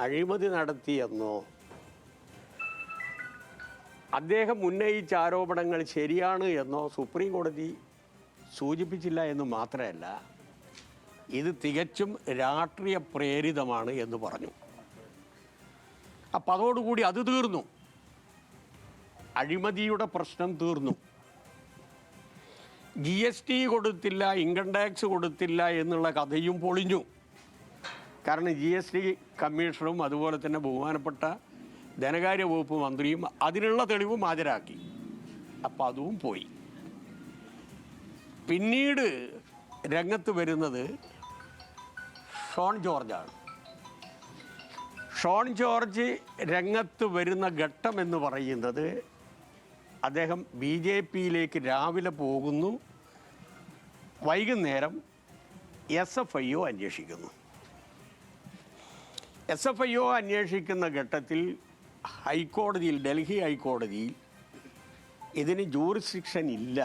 അഴിമതി നടത്തിയെന്നോ അദ്ദേഹം ഉന്നയിച്ച ആരോപണങ്ങൾ ശരിയാണ് എന്നോ സുപ്രീം കോടതി സൂചിപ്പിച്ചില്ല എന്ന് മാത്രമല്ല, ഇത് തികച്ചും രാഷ്ട്രീയ പ്രേരിതമാണ് എന്ന് പറഞ്ഞു. അപ്പം അതോടുകൂടി അത് തീർന്നു, അഴിമതിയുടെ പ്രശ്നം തീർന്നു. GST കൊടുത്തില്ല, ഇൻകം ടാക്സ് കൊടുത്തില്ല എന്നുള്ള കഥയും പൊളിഞ്ഞു. കാരണം GST കമ്മീഷണറും അതുപോലെ തന്നെ ബഹുമാനപ്പെട്ട ധനകാര്യ വകുപ്പ് മന്ത്രിയും അതിനുള്ള തെളിവും ഹാജരാക്കി. അപ്പം അതും പോയി. പിന്നീട് രംഗത്ത് വരുന്നത് ഷോൺ ജോർജാണ്. ഷോൺ ജോർജ് രംഗത്ത് വരുന്ന ഘട്ടം എന്ന് പറയുന്നത്, അദ്ദേഹം BJPയിലേക്ക് രാവിലെ പോകുന്നു, വൈകുന്നേരം SFIO അന്വേഷിക്കുന്നു. SFIO അന്വേഷിക്കുന്ന ഘട്ടത്തിൽ ഹൈക്കോടതിയിൽ, ഡൽഹി ഹൈക്കോടതിയിൽ ഇതിന് ജൂറിസ്ഡിക്ഷൻ ഇല്ല,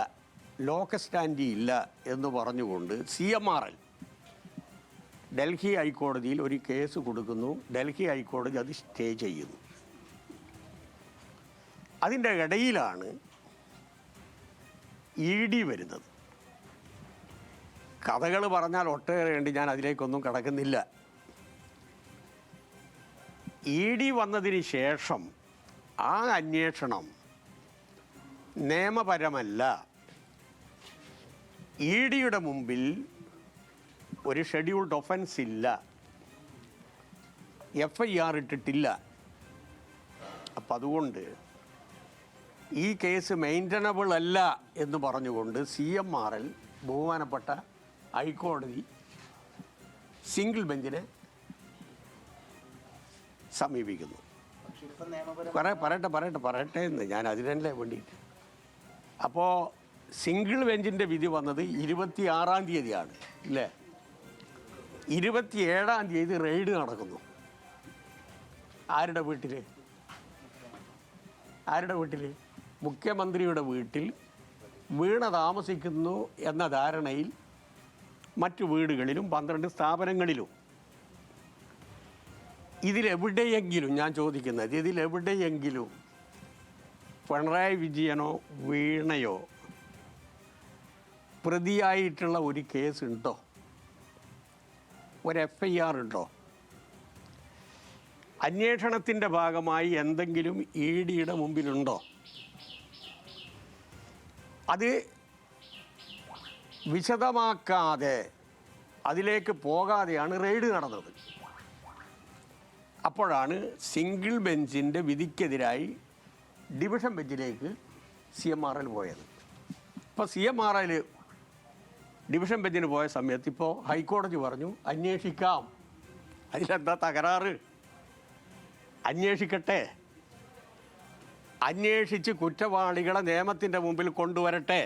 ലോക്കൽ സ്റ്റാൻഡി ഇല്ല എന്ന് പറഞ്ഞുകൊണ്ട് CMRL ഡൽഹി ഹൈക്കോടതിയിൽ ഒരു കേസ് കൊടുക്കുന്നു. ഡൽഹി ഹൈക്കോടതി അത് സ്റ്റേ ചെയ്യുന്നു. അതിൻ്റെ ഇടയിലാണ് ED വരുന്നത്. കഥകൾ പറഞ്ഞാൽ ഒട്ടേറെ ഉണ്ട്, ഞാൻ അതിലേക്കൊന്നും കടക്കുന്നില്ല. ED വന്നതിന് ശേഷം ആ അന്വേഷണം നിയമപരമല്ല. EDയുടെ മുമ്പിൽ ഒരു ഷെഡ്യൂൾഡ് ഒഫൻസ് ഇല്ല, FIR ഇട്ടിട്ടില്ല. അപ്പം അതുകൊണ്ട് ഈ കേസ് മെയിൻ്റനബിൾ അല്ല എന്ന് പറഞ്ഞുകൊണ്ട് CMRL ബഹുമാനപ്പെട്ട ഹൈക്കോടതി സിംഗിൾ ബെഞ്ചിനെ സമീപിക്കുന്നു. പറയട്ടെ എന്ന് ഞാൻ അതിനല്ലേ വേണ്ടിയിട്ട്. അപ്പോൾ സിംഗിൾ ബെഞ്ചിൻ്റെ വിധി വന്നത് 26-ാം തീയതിയാണ് ഇല്ലേ? 27-ാം തീയതി റെയ്ഡ് നടക്കുന്നു. ആരുടെ വീട്ടിൽ? മുഖ്യമന്ത്രിയുടെ വീട്ടിൽ വീണ താമസിക്കുന്നു എന്ന ധാരണയിൽ മറ്റു വീടുകളിലും 12 സ്ഥാപനങ്ങളിലും. ഇതിലെവിടെയെങ്കിലും, ഞാൻ ചോദിക്കുന്നത്, ഇതിലെവിടെയെങ്കിലും പിണറായി വിജയനോ വീണയോ പ്രതിയായിട്ടുള്ള ഒരു കേസ് ഉണ്ടോ? ഒരു FIR ഉണ്ടോ? അന്വേഷണത്തിൻ്റെ ഭാഗമായി എന്തെങ്കിലും EDയുടെ മുമ്പിലുണ്ടോ? അത് വിശദമാക്കാതെ, അതിലേക്ക് പോകാതെയാണ് റെയ്ഡ് നടന്നത്. അപ്പോഴാണ് സിംഗിൾ ബെഞ്ചിൻ്റെ വിധിക്കെതിരായി ഡിവിഷൻ ബെഞ്ചിലേക്ക് CMRL പോയത്. ഇപ്പോൾ CMRL ഡിവിഷൻ ബെഞ്ചിന് പോയ സമയത്ത് ഇപ്പോൾ ഹൈക്കോടതി പറഞ്ഞു അന്വേഷിക്കാം, അതിലെന്താ തകരാറ്, അന്വേഷിക്കട്ടെ, അന്വേഷിച്ച് കുറ്റവാളികളെ നിയമത്തിൻ്റെ മുമ്പിൽ കൊണ്ടുവരട്ടെ.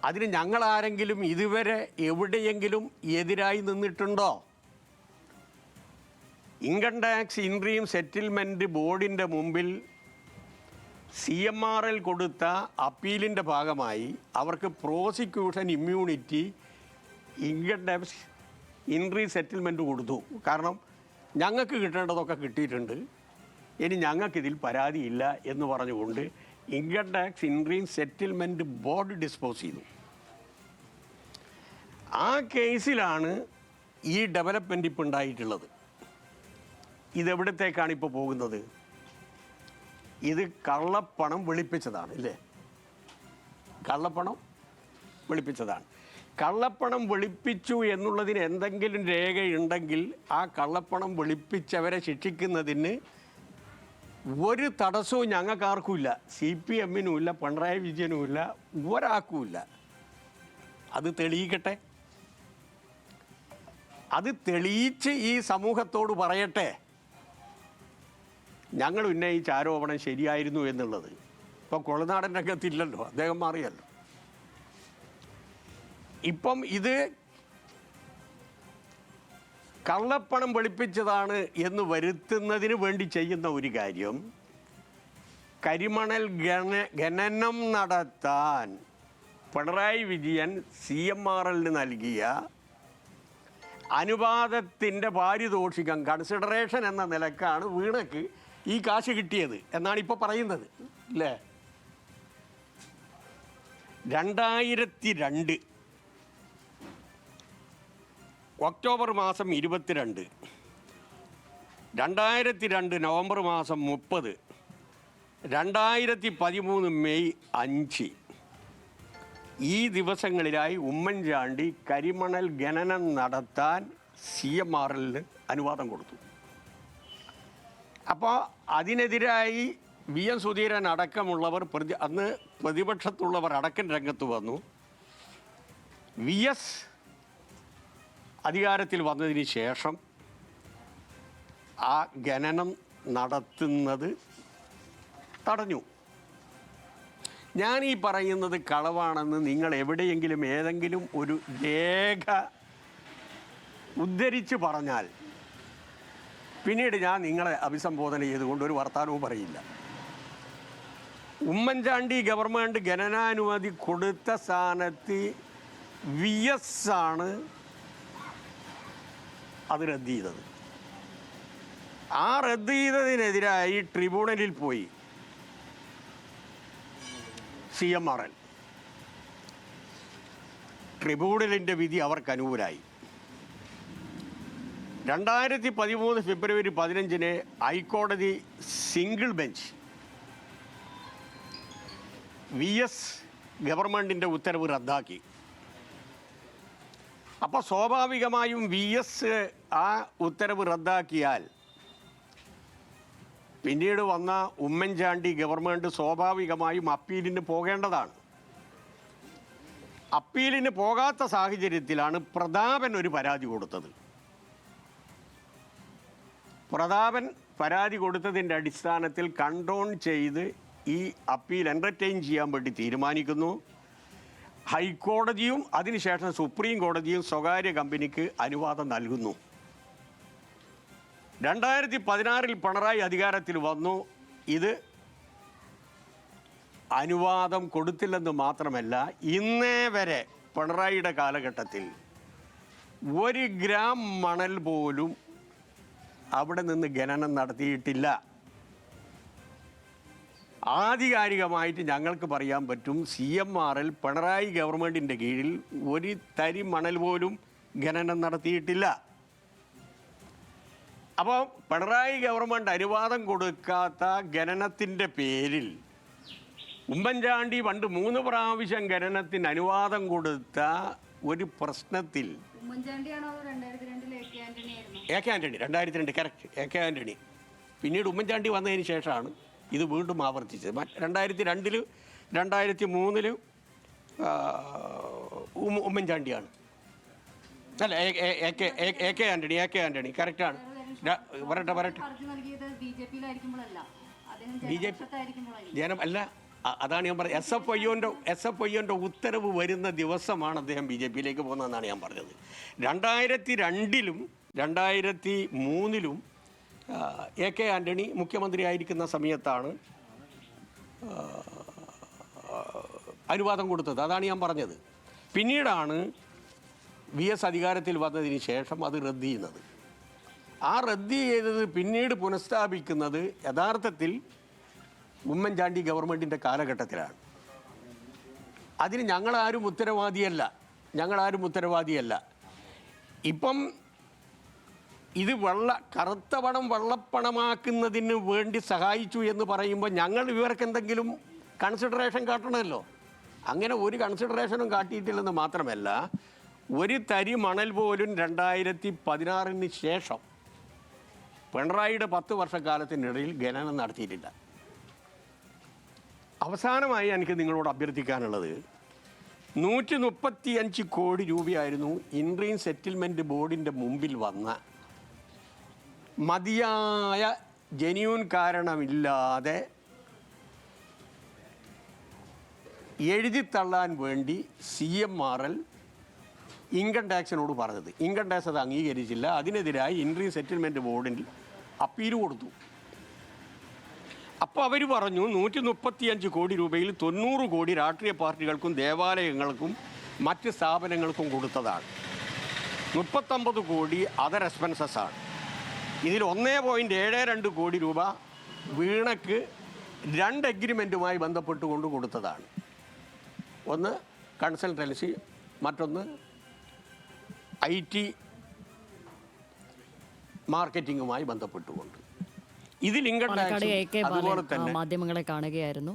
അതിന് ഞങ്ങളാരെങ്കിലും ഇതുവരെ എവിടെയെങ്കിലും എതിരായി നിന്നിട്ടുണ്ടോ? ഇൻകം ടാക്സ് ഇൻട്രീം സെറ്റിൽമെൻറ്റ് ബോർഡിൻ്റെ മുമ്പിൽ CMRL കൊടുത്ത അപ്പീലിൻ്റെ ഭാഗമായി അവർക്ക് prosecution immunity income tax interim settlement കൊടുത്തു. കാരണം ഞങ്ങൾക്ക് കിട്ടേണ്ടതൊക്കെ കിട്ടിയിട്ടുണ്ട്, ഇനി ഞങ്ങൾക്കിതിൽ പരാതിയില്ല എന്ന് പറഞ്ഞുകൊണ്ട് income tax interim settlement board dispose ചെയ്തു. ആ കേസിലാണ് ഈ ഡെവലപ്മെൻറ്റ് ഇപ്പോൾ ഉണ്ടായിട്ടുള്ളത്. ഇതെവിടത്തേക്കാണ് ഇപ്പോൾ പോകുന്നത്? ഇത് കള്ളപ്പണം വെളുപ്പിച്ചതാണ് ഇല്ലേ? കള്ളപ്പണം വെളുപ്പിച്ചതാണ്. കള്ളപ്പണം വെളുപ്പിച്ചു എന്നുള്ളതിന് എന്തെങ്കിലും രേഖയുണ്ടെങ്കിൽ ആ കള്ളപ്പണം വെളുപ്പിച്ചവരെ ശിക്ഷിക്കുന്നതിന് ഒരു തടസ്സവും ഞങ്ങൾക്കാർക്കുമില്ല. CPMനുമില്ല, പിണറായി വിജയനുമില്ല, ഒരാൾക്കുമില്ല. അത് തെളിയിക്കട്ടെ, അത് തെളിയിച്ച് ഈ സമൂഹത്തോട് പറയട്ടെ ഞങ്ങൾ ഉന്നയിച്ച ആരോപണം ശരിയായിരുന്നു എന്നുള്ളത്. ഇപ്പം കൊളനാടൻ രംഗത്തില്ലല്ലോ, അദ്ദേഹം മാറിയല്ലോ. ഇപ്പം ഇത് കള്ളപ്പണം വെളുപ്പിച്ചതാണ് എന്ന് വരുത്തുന്നതിന് വേണ്ടി ചെയ്യുന്ന ഒരു കാര്യം, കരിമണൽ ഖനനം നടത്താൻ പിണറായി വിജയൻ CMRLന് നൽകിയ അനുപാതത്തിൻ്റെ പാരിതോഷികം കൺസിഡറേഷൻ എന്ന നിലക്കാണ് വീണയ്ക്ക് ഈ കാശ് കിട്ടിയത് എന്നാണ് ഇപ്പോൾ പറയുന്നത് അല്ലേ. 2002 ഒക്ടോബർ മാസം 22, 2002 നവംബർ മാസം 30, 2013 മെയ് 5 ഈ ദിവസങ്ങളിലായി ഉമ്മൻചാണ്ടി കരിമണൽ ഖനനം നടത്താൻ CMRL അനുവാദം കൊടുത്തു. അപ്പോൾ അതിനെതിരായി VM സുധീരൻ അടക്കമുള്ളവർ അന്ന് പ്രതിപക്ഷത്തുള്ളവർ അടക്കം രംഗത്ത് വന്നു. VS അധികാരത്തിൽ വന്നതിന് ശേഷം ആ ഖനനം നടത്തുന്നത് തടഞ്ഞു. ഞാൻ ഈ പറയുന്നത് കളവാണെന്ന് നിങ്ങൾ എവിടെയെങ്കിലും ഏതെങ്കിലും ഒരു രേഖ ഉദ്ധരിച്ച് പറഞ്ഞാൽ പിന്നീട് ഞാൻ നിങ്ങളെ അഭിസംബോധന ചെയ്തുകൊണ്ട് ഒരു വർത്തമാനവും പറയില്ല. ഉമ്മൻചാണ്ടി ഗവൺമെൻറ് ഖനനാനുമതി കൊടുത്ത സ്ഥാനത്ത് VS ആണ് അത് റദ്ദ് ചെയ്തത്. ആ റദ്ദ് ചെയ്തതിനെതിരായി ട്രിബ്യൂണലിൽ പോയി CMRL. ട്രിബ്യൂണലിൻ്റെ വിധി അവർക്ക് അനുകൂലമായി. 2013 ഫെബ്രുവരി 15 ഹൈക്കോടതി സിംഗിൾ ബെഞ്ച് VS ഗവൺമെൻറ്റിൻ്റെ ഉത്തരവ് റദ്ദാക്കി. അപ്പോൾ സ്വാഭാവികമായും VS ആ ഉത്തരവ് റദ്ദാക്കിയാൽ പിന്നീട് വന്ന ഉമ്മൻചാണ്ടി ഗവൺമെൻറ് സ്വാഭാവികമായും അപ്പീലിന് പോകേണ്ടതാണ്. അപ്പീലിന് പോകാത്ത സാഹചര്യത്തിലാണ് പ്രതാപൻ ഒരു പരാതി കൊടുത്തത്. പ്രതാപൻ പരാതി കൊടുത്തതിൻ്റെ അടിസ്ഥാനത്തിൽ കൺട്രോൾ ചെയ്ത് ഈ അപ്പീൽ എൻ്റർടൈൻ ചെയ്യാൻ വേണ്ടി തീരുമാനിക്കുന്നു. ഹൈക്കോടതിയും അതിനുശേഷം സുപ്രീം കോടതിയും സ്വകാര്യ കമ്പനിക്ക് അനുവാദം നൽകുന്നു. 2016 പിണറായി അധികാരത്തിൽ വന്നു. ഇത് അനുവാദം കൊടുത്തില്ലെന്ന് മാത്രമല്ല, ഇന്നേ വരെ പിണറായിയുടെ കാലഘട്ടത്തിൽ 1 ഗ്രാം മണൽ പോലും അവിടെ നിന്ന് ഖനനം നടത്തിയിട്ടില്ല. ആധികാരികമായിട്ട് ഞങ്ങൾക്ക് പറയാൻ പറ്റും, CMRL പിണറായി ഗവൺമെൻറ്റിൻ്റെ കീഴിൽ 1 തരി മണൽ പോലും ഖനനം നടത്തിയിട്ടില്ല. അപ്പോൾ പിണറായി ഗവൺമെൻറ് അനുവാദം കൊടുക്കാത്ത ഖനനത്തിൻ്റെ പേരിൽ ഉമ്മൻചാണ്ടി പണ്ട് 3 പ്രാവശ്യം ഖനനത്തിന് അനുവാദം കൊടുത്ത ഒരു പ്രശ്നത്തിൽ AK Antony 2002 correct AK Antony. പിന്നീട് ഉമ്മൻചാണ്ടി വന്നതിന് ശേഷമാണ് ഇത് വീണ്ടും ആവർത്തിച്ചത്. 2002 2003 ഉമ്മൻചാണ്ടിയാണ്. അല്ല AK ആൻ്റണി കറക്റ്റാണ്. വരട്ടെ BJP ജനം അല്ല, അതാണ് ഞാൻ പറഞ്ഞത്. SFIൻ്റെ ഉത്തരവ് വരുന്ന ദിവസമാണ് അദ്ദേഹം BJPയിലേക്ക് പോകുന്നതെന്നാണ് ഞാൻ പറഞ്ഞത്. 2002 2003 AK ആൻ്റണി മുഖ്യമന്ത്രി ആയിരിക്കുന്ന സമയത്താണ് അനുവാദം കൊടുത്തത്. അതാണ് ഞാൻ പറഞ്ഞത്. പിന്നീടാണ് VS അധികാരത്തിൽ വന്നതിന് ശേഷം അത് റദ്ദ് ചെയ്യുന്നത്. ആ റദ്ദ് ചെയ്തത് പിന്നീട് പുനഃസ്ഥാപിക്കുന്നത് യഥാർത്ഥത്തിൽ ഉമ്മൻചാണ്ടി ഗവൺമെൻറ്റിൻ്റെ കാലഘട്ടത്തിലാണ്. അതിന് ഞങ്ങളാരും ഉത്തരവാദിയല്ല. ഇപ്പം ഇത് കറുത്ത പണം വെള്ളപ്പണമാക്കുന്നതിന് വേണ്ടി സഹായിച്ചു എന്ന് പറയുമ്പോൾ ഞങ്ങൾ ഇവർക്ക് എന്തെങ്കിലും കൺസിഡറേഷൻ കാട്ടണമല്ലോ. അങ്ങനെ ഒരു കൺസിഡറേഷനും കാട്ടിയിട്ടില്ലെന്ന് മാത്രമല്ല, 1 തരി മണൽ പോലും 2016 ശേഷം പിണറായിയുടെ 10 വർഷക്കാലത്തിനിടയിൽ ഖനനം നടത്തിയിട്ടില്ല. അവസാനമായി എനിക്ക് നിങ്ങളോട് അഭ്യർത്ഥിക്കാനുള്ളത്, 135 കോടി രൂപയായിരുന്നു ഇൻട്രീം സെറ്റിൽമെൻറ്റ് ബോർഡിൻ്റെ മുമ്പിൽ വന്ന മതിയായ ജെന്യൂൻ കാരണമില്ലാതെ എഴുതിത്തള്ളാൻ വേണ്ടി CMRL ഇൻകം ടാക്സിനോട് പറഞ്ഞത്. ഇൻകം ടാക്സ് അത് അംഗീകരിച്ചില്ല. അതിനെതിരായി ഇൻട്രീം സെറ്റിൽമെൻറ്റ് ബോർഡിൽ അപ്പീൽ കൊടുത്തു. അപ്പോൾ അവർ പറഞ്ഞു 135 കോടി രൂപയിൽ 90 കോടി രാഷ്ട്രീയ പാർട്ടികൾക്കും ദേവാലയങ്ങൾക്കും മറ്റ് സ്ഥാപനങ്ങൾക്കും കൊടുത്തതാണ്. 39 കോടി അതർ എക്സ്പെൻസസ് ആണ്. ഇതിൽ 1.72 കോടി രൂപ വീണയ്ക്ക് 2 എഗ്രിമെൻറ്റുമായി ബന്ധപ്പെട്ടുകൊണ്ട് കൊടുത്തതാണ്. ഒന്ന് കൺസൾട്ടൻസി, മറ്റൊന്ന് IT മാർക്കറ്റിങ്ങുമായി ബന്ധപ്പെട്ടുകൊണ്ട്. ഇതിൽ ഇൻകം ടാക്സ് അതുപോലെ തന്നെ മാധ്യമങ്ങളെ കാണുകയായിരുന്നു.